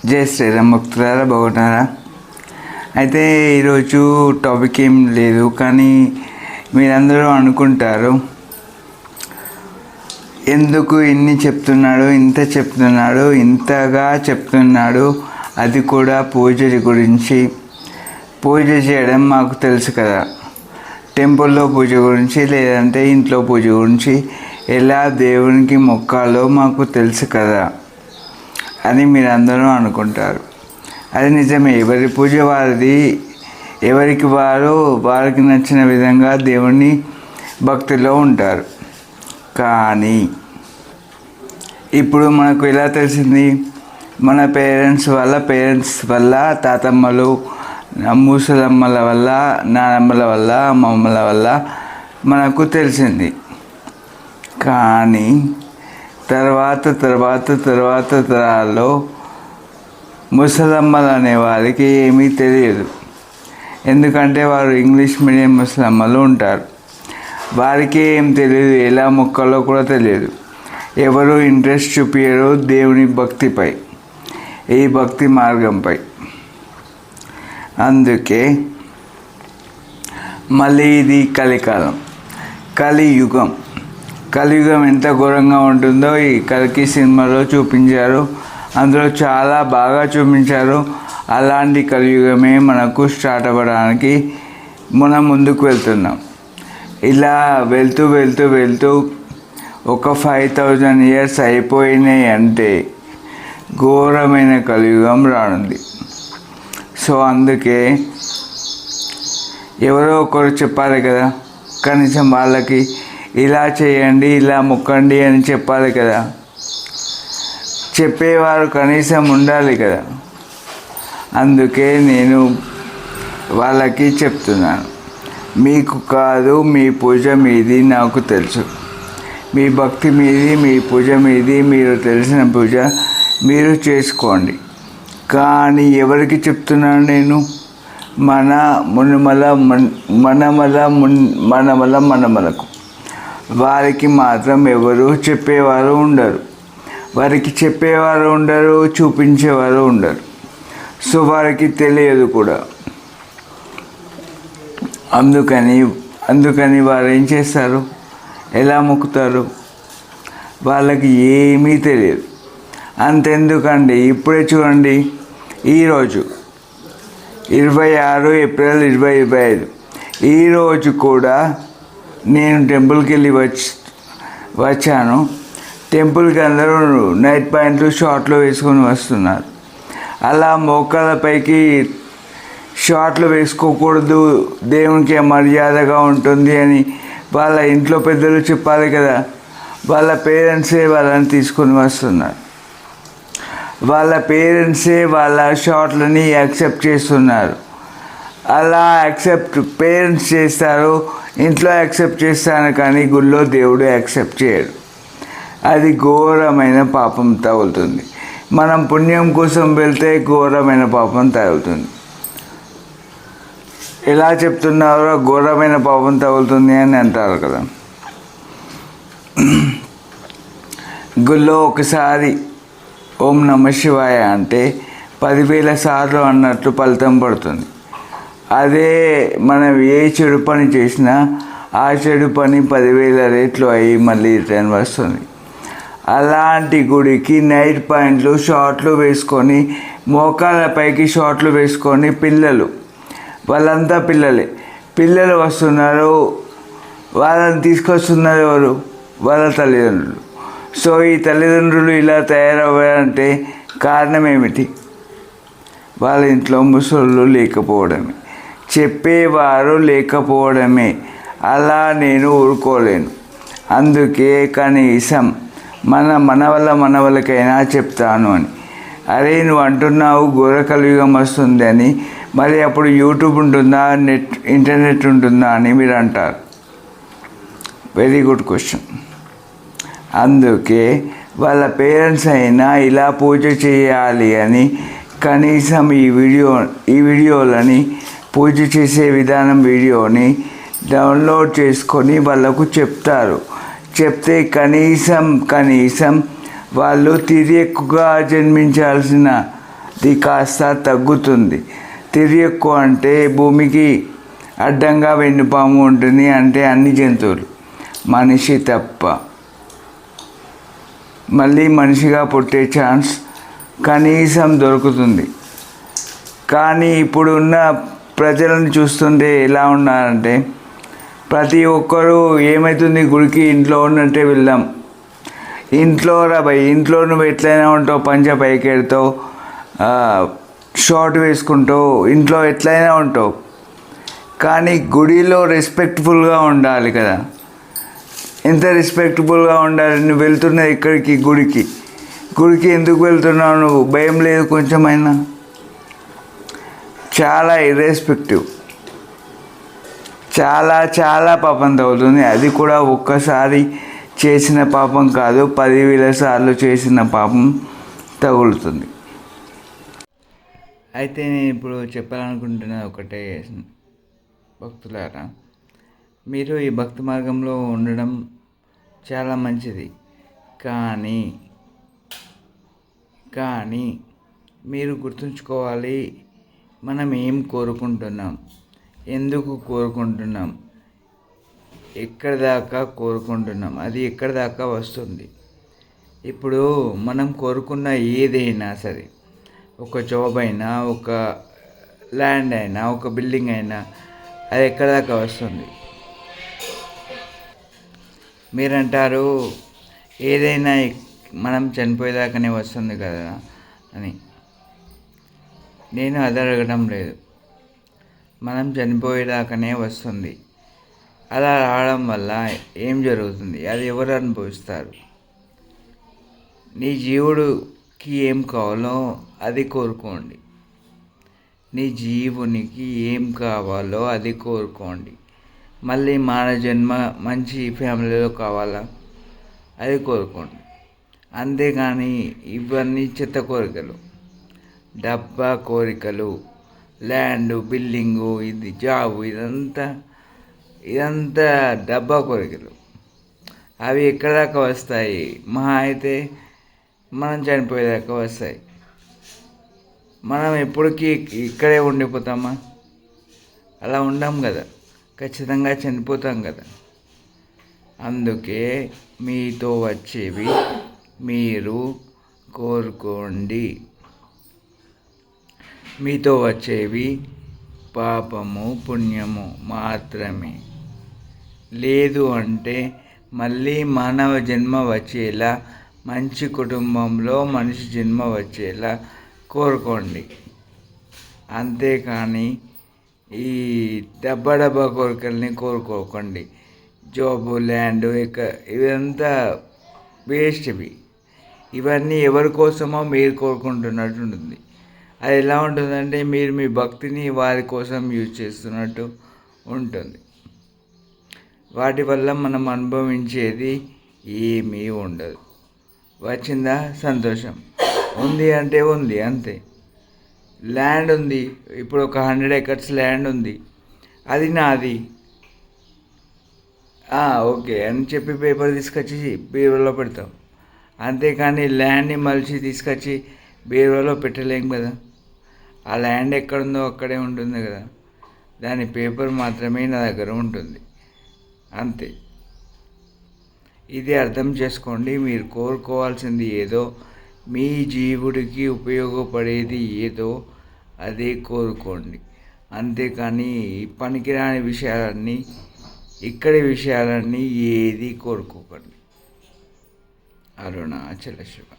జై శ్రీరామ్ భక్తులారా, బాగున్నారా? అయితే ఈరోజు టాపిక్ ఏం లేదు, కానీ మీరందరూ అనుకుంటారు ఎందుకు ఇన్ని చెప్తున్నాడు, ఇంతగా చెప్తున్నాడు, అది కూడా పూజ గురించి. పూజ చేయడం మాకు తెలుసు కదా, టెంపుల్లో పూజ గురించి లేదంటే ఇంట్లో పూజ గురించి ఎలా దేవునికి మొక్కాలో మాకు తెలుసు కదా అని మీరందరూ అనుకుంటారు. అది నిజమే, ఎవరి పూజ వారిది, ఎవరికి వారికి నచ్చిన విధంగా దేవుని భక్తిలో ఉంటారు. కానీ ఇప్పుడు మనకు ఎలా తెలిసింది? మన పేరెంట్స్ వల్ల తాతమ్మలు, ముసలమ్మల వల్ల, నానమ్మల వల్ల, అమ్మమ్మల వల్ల మనకు తెలిసింది. కానీ తర్వాత తరాల్లో ముసలమ్మలు అనే వారికి ఏమీ తెలియదు. ఎందుకంటే వారు ఇంగ్లీష్ మీడియం ముసలమ్మలు ఉంటారు. వారికి ఏం తెలియదు, ఎలా మొక్కాలో కూడా తెలియదు. ఎవరు ఇంట్రెస్ట్ చూపించరు దేవుని భక్తిపై, ఈ భక్తి మార్గంపై. అందుకే మళ్ళీ ఇది కలికాలం, కలియుగం ఎంత ఘోరంగా ఉంటుందో ఈ కల్కి సినిమాలో చూపించారు. అందులో చాలా బాగా చూపించారు. అలాంటి కలియుగమే మనకు స్టార్ట్ అవ్వడానికి మనం ముందుకు వెళ్తున్నాం. ఇలా వెళ్తూ ఒక 5000 years అయిపోయినాయి అంటే ఘోరమైన కలియుగం రానుంది. సో అందుకే ఎవరో ఒకరు చెప్పాలి కదా, కనీసం వాళ్ళకి ఇలా చేయండి, ఇలా మొక్కండి అని చెప్పాలి కదా, చెప్పేవారు కనీసం ఉండాలి కదా. అందుకే నేను వాళ్ళకి చెప్తున్నాను, మీకు కాదు, మీ పూజ మీది నాకు తెలుసు, మీ భక్తి మీది, మీ పూజ మీది, మీరు తెలిసిన పూజ మీరు చేసుకోండి. కానీ ఎవరికి చెప్తున్నాను నేను? మనమలకు వారికి మాత్రం ఎవరు చెప్పేవారు ఉండరు, చూపించేవారు ఉండరు. సో వారికి తెలియదు కూడా. అందుకని వారు ఏం చేస్తారు, ఎలా మొక్కుతారు? వాళ్ళకి ఏమీ తెలియదు. అంతెందుకండి, ఇప్పుడే చూడండి, ఈరోజు 26 April 2025, ఈరోజు కూడా నేను టెంపుల్కి వెళ్ళి వచ్చాను. టెంపుల్కి అందరూ నైట్ ప్యాంట్లు, షార్ట్లు వేసుకొని వస్తున్నారు. అలా మోకాళ్ళపైకి షార్ట్లు వేసుకోకూడదు, దేవునికి మర్యాదగా ఉంటుంది అని వాళ్ళ ఇంట్లో పెద్దలు చెప్పాలి కదా. వాళ్ళ పేరెంట్సే వాళ్ళని తీసుకొని వస్తున్నారు. వాళ్ళ పేరెంట్సే వాళ్ళ షార్ట్లని యాక్సెప్ట్ చేస్తున్నారు. అలా పేరెంట్స్ చేస్తారు, ఇంట్లో యాక్సెప్ట్ చేస్తాను, కానీ గుళ్ళో దేవుడు యాక్సెప్ట్ చేయడు. అది ఘోరమైన పాపం తగులుతుంది. మనం పుణ్యం కోసం వెళ్తే ఘోరమైన పాపం తగులుతుంది. ఎలా చెప్తున్నారో ఘోరమైన పాపం తగులుతుంది అని అంటారు కదా. గుళ్ళో ఒకసారి ఓం నమ శివాయ అంటే 10,000 సార్లు అన్నట్లు ఫలితం పడుతుంది. అదే మనం ఏ చెడు పని చేసినా ఆ చెడు పని 10,000 రెట్లు అయ్యి మళ్ళీ రిటర్న్ వస్తుంది. అలాంటి గుడికి నైట్ ప్యాంట్లు, షార్ట్లు వేసుకొని, మోకాళ్ళపైకి షార్ట్లు వేసుకొని వాళ్ళంతా పిల్లలు వస్తున్నారు. వాళ్ళని తీసుకొస్తున్నారు ఎవరు? వాళ్ళ తల్లిదండ్రులు. సో ఈ తల్లిదండ్రులు ఇలా తయారవ్వాలంటే కారణం ఏమిటి? వాళ్ళ ఇంట్లో ముసళ్ళు లేకపోవడమే, చెప్పేవారు లేకపోవడమే. అలా నేను ఊరుకోలేను. అందుకే కనీసం మన వాళ్ళకైనా చెప్తాను అని. అరే నువ్వు అంటున్నావు ఘోర కలియుగం వస్తుంది అని, మరి అప్పుడు యూట్యూబ్ ఉంటుందా, ఇంటర్నెట్ ఉంటుందా అని మీరు అంటారు. Very good question. అందుకే వాళ్ళ పేరెంట్స్ అయినా ఇలా పూజ చేయాలి అని కనీసం ఈ వీడియోలని, పూజ చేసే విధానం వీడియోని డౌన్లోడ్ చేసుకొని వాళ్ళకు చెప్తారు. చెప్తే కనీసం వాళ్ళు తిరియక్కుగా జన్మించాల్సిన ఇది కాస్త తగ్గుతుంది. తిరియక్కు అంటే భూమికి అడ్డంగా వెన్నుపాము ఉంటుంది, అంటే అన్ని జంతువులు, మనిషి తప్ప. మళ్ళీ మనిషిగా పుట్టే ఛాన్స్ కనీసం దొరుకుతుంది. కానీ ఇప్పుడున్న ప్రజలను చూస్తుంటే ఎలా ఉన్నారంటే, ప్రతి ఒక్కరూ ఏమవుతుంది, గుడికి ఇంట్లో ఉన్నట్టే వెళ్దాం, ఇంట్లో రా భయ్, ఇంట్లో నువ్వు ఎట్లయినా ఉంటావు, పంచ పైకెడతావు, షార్ట్ వేసుకుంటావు, ఇంట్లో ఎట్లయినా ఉంటావు. కానీ గుడిలో రెస్పెక్ట్ఫుల్గా ఉండాలి కదా. ఎంత రెస్పెక్టబుల్గా ఉండాలి? నువ్వు వెళ్తున్నది ఇక్కడికి, గుడికి ఎందుకు వెళ్తున్నావు నువ్వు? భయం లేదు కొంచెమైనా? చాలా ఇర్రెస్పెక్టివ్, చాలా చాలా పాపం తగులుతుంది. అది కూడా ఒక్కసారి చేసిన పాపం కాదు, 10,000 సార్లు చేసిన పాపం తగులుతుంది. అయితే నేను ఇప్పుడు చెప్పాలనుకుంటున్నది ఒకటే, భక్తులారా, మీరు ఈ భక్తి మార్గంలో ఉండడం చాలా మంచిది. కానీ మీరు గుర్తుంచుకోవాలి, మనం ఏం కోరుకుంటున్నాం, ఎందుకు కోరుకుంటున్నాం, ఎక్కడి దాకా కోరుకుంటున్నాం, అది ఎక్కడి దాకా వస్తుంది. ఇప్పుడు మనం కోరుకున్న ఏదైనా సరే, ఒక జాబ్ అయినా, ఒక ల్యాండ్ అయినా, ఒక బిల్డింగ్ అయినా, అది ఎక్కడి దాకా వస్తుంది? మీరంటారు ఏదైనా మనం చనిపోయేదాకానే వస్తుంది కదా అని. నేను అది అడగడం లేదు. మనం చనిపోయేదాకానే వస్తుంది. అలా రావడం వల్ల ఏం జరుగుతుంది, అది ఎవరు అనుభవిస్తారు? నీ జీవుడికి ఏం కావాలో అది కోరుకోండి, నీ జీవునికి ఏం కావాలో అది కోరుకోండి. మళ్ళీ మానవ జన్మ మంచి ఫ్యామిలీలో కావాలా, అది కోరుకోండి. అంతేగాని ఇవన్నీ చెత్త కోరికలు, డబ్బా కోరికలు, ల్యాండు, బిల్డింగు, ఇది జాబు, ఇదంతా డబ్బా కోరికలు. అవి ఎక్కడి దాకా వస్తాయి? మహా అయితే మనం చనిపోయేదాకా వస్తాయి. మనం ఎప్పటికీ ఇక్కడే ఉండిపోతామా? అలా ఉండం కదా, ఖచ్చితంగా చనిపోతాం కదా. అందుకే మీతో వచ్చేవి మీరు కోరుకోండి. మీతో వచ్చేవి పాపము, పుణ్యము మాత్రమే. లేదు అంటే మళ్ళీ మానవ జన్మ వచ్చేలా, మంచి కుటుంబంలో మనిషి జన్మ వచ్చేలా కోరుకోండి. అంతేకాని ఈ డబ్బా కోరికల్ని కోరుకోకండి. జాబు, ల్యాండ్, ఇవంతా వేస్ట్. ఇవన్నీ ఎవరి కోసమో మీరు కోరుకుంటున్నట్టు ఉంటుంది. అది ఎలా ఉంటుందంటే, మీరు మీ భక్తిని వారి కోసం యూజ్ చేస్తున్నట్టు ఉంటుంది. వాటి వల్ల మనం అనుభవించేది ఏమీ ఉండదు. వచ్చిందా సంతోషం, ఉంది అంటే ఉంది, అంతే. ల్యాండ్ ఉంది, ఇప్పుడు ఒక 100 acres ల్యాండ్ ఉంది, అది నాది, ఓకే అని చెప్పి పేపర్ తీసుకొచ్చి బీరువాలో పెడతాం. అంతేకాని ల్యాండ్ని మలిచి తీసుకొచ్చి బీరువాలో పెట్టలేం కదా. ఆ ల్యాండ్ ఎక్కడుందో అక్కడే ఉంటుంది కదా, దాని పేపర్ మాత్రమే నా దగ్గర ఉంటుంది, అంతే. ఇది అర్థం చేసుకోండి. మీరు కోరుకోవాల్సింది ఏదో, మీ జీవుడికి ఉపయోగపడేది ఏదో అదే కోరుకోండి. అంతేకాని పనికిరాని విషయాలన్నీ, ఇక్కడి విషయాలన్నీ ఏది కోరుకోకండి. అరుణాచల శివ.